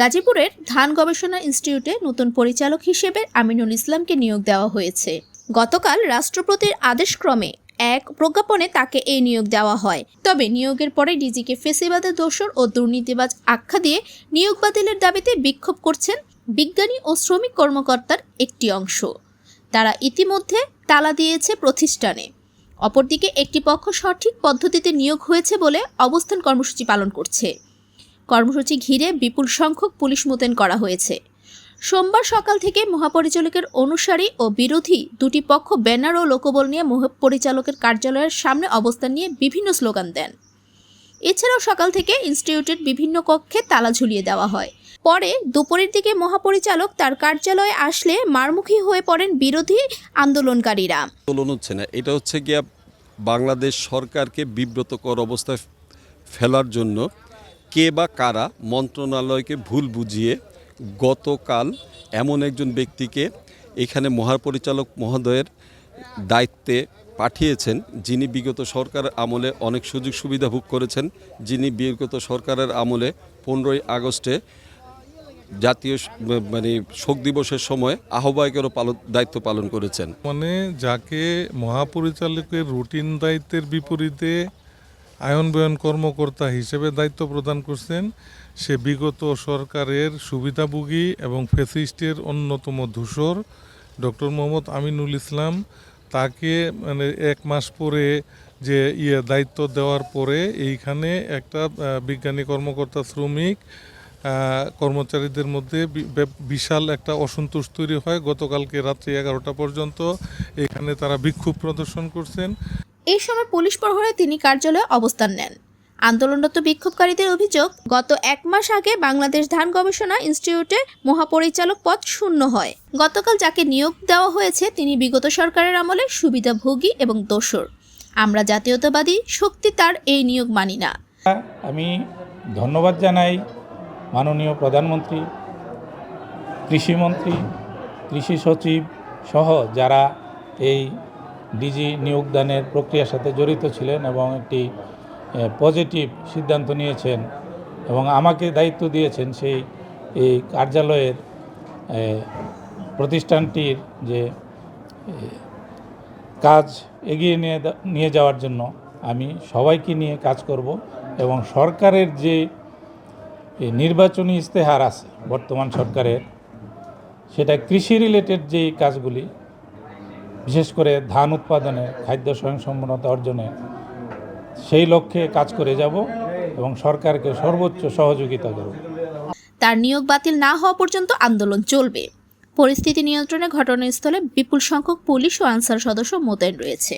গাজীপুরের ধান গবেষণা ইনস্টিটিউটে নতুন পরিচালক হিসেবে আমিনুল ইসলামকে নিয়োগ দেওয়া হয়েছে। গতকাল রাষ্ট্রপতির আদেশক্রমে এক প্রজ্ঞাপনে তাকে এই নিয়োগ দেওয়া হয়। তবে নিয়োগের পরে ডিজিকে ফেসিবাদের দোসর ও দুর্নীতিবাজ আখ্যা দিয়ে নিয়োগ বাতিলের দাবিতে বিক্ষোভ করছেন বিজ্ঞানী ও শ্রমিক কর্মকর্তার একটি অংশ। তারা ইতিমধ্যে তালা দিয়েছে প্রতিষ্ঠানে। অপরদিকে একটি পক্ষ সঠিক পদ্ধতিতে নিয়োগ হয়েছে বলে অবস্থান কর্মসূচি পালন করছে। কর্মসূচি ঘিরে বিপুল সংখ্যক পুলিশ মোতায়েন করা হয়েছে। সোমবার সকাল থেকে মহাপরিচালকের অনুসারী ও বিরোধী দুটি পক্ষ ব্যানার ও লোকবল নিয়ে মহাপরিচালকের কার্যালয়ের সামনে অবস্থান নিয়ে বিভিন্ন স্লোগান দেন। এছাড়াও সকাল থেকে ইনস্টিটিউটের বিভিন্ন কক্ষে তালা ঝুলিয়ে দেওয়া হয়। পরে দুপুরের দিকে মহাপরিচালক তার কার্যালয়ে আসলে মারমুখী হয়ে পড়েন বিরোধী আন্দোলনকারীরা। আন্দোলন হচ্ছে না, এটা হচ্ছে গিয়া বাংলাদেশ সরকারকে বিব্রতকর অবস্থায় ফেলার জন্য কে বা কারা মন্ত্রণালয়কে ভুল বুঝিয়ে গতকাল এমন একজন ব্যক্তিকে এখানে মহাপরিচালক মহোদয়ের দায়িত্বে পাঠিয়েছেন, যিনি বিগত সরকারের আমলে অনেক সুযোগ সুবিধা ভোগ করেছেন, যিনি বিগত সরকারের আমলে 15ই আগস্টে জাতীয় শোক দিবসের সময় আহ্বায়কেরও দায়িত্ব পালন করেছেন। যাকে মহাপরিচালকের রুটিন দায়িত্বের বিপরীতে আয়ন ব্যয়ন কর্মকর্তা হিসেবে দায়িত্ব প্রদান করছেন, সে বিগত সরকারের সুবিধাভোগী এবং ফ্যাসিস্টের অন্যতম ধূসর ডক্টর মোহাম্মদ আমিনুল ইসলাম। তাকে এক মাস পরে যে দায়িত্ব দেওয়ার পরে এইখানে একটা বিজ্ঞানী কর্মকর্তা শ্রমিক কর্মচারীদের মধ্যে বিশাল একটা অসন্তোষ তৈরি হয়। গতকালকে রাত্রি 11টা পর্যন্ত এখানে তারা বিক্ষোভ প্রদর্শন করছেন। এই সময় পুলিশ প্রহরায় তিনি কার্যালয়ে অবস্থান নেন। আন্দোলনরত বিক্ষোভকারীদের অভিযোগ, গত এক মাস আগে বাংলাদেশ ধান গবেষণা ইনস্টিটিউটে মহাপরিচালক পদ শূন্য হয়। গতকাল যাকে নিয়োগ দেওয়া হয়েছে তিনি বিগত সরকারের আমলে সুবিধাভোগী এবং দোসর। আমরা জাতীয়তাবাদী শক্তি তার এই নিয়োগ মানি না। আমি ধন্যবাদ জানাই মাননীয় প্রধানমন্ত্রী, কৃষিমন্ত্রী, কৃষি সচিব সহ যারা এই ডিজি নিয়োগদানের প্রক্রিয়ার সাথে জড়িত ছিলেন এবং একটি পজিটিভ সিদ্ধান্ত নিয়েছেন এবং আমাকে দায়িত্ব দিয়েছেন সেই এই কার্যালয়ের প্রতিষ্ঠানটির যে কাজ এগিয়ে নিয়ে যাওয়ার জন্য। আমি সবাইকে নিয়ে কাজ করব এবং সরকারের যে নির্বাচনী ইস্তেহার আছে বর্তমান সরকারের, সেটা কৃষি রিলেটেড যে কাজগুলি, বিশেষ করে ধান উৎপাদনে, খাদ্য স্বয়ংসম্পূর্ণতা অর্জনে, সেই লক্ষ্যে কাজ করে যাব এবং সরকারকে সর্বোচ্চ সহযোগিতা করব। তার নিয়োগ বাতিল না হওয়া পর্যন্ত আন্দোলন চলবে। পরিস্থিতি নিয়ন্ত্রণে ঘটনাস্থলে বিপুল সংখ্যক পুলিশ ও আনসার সদস্য মোতায়েন রয়েছে।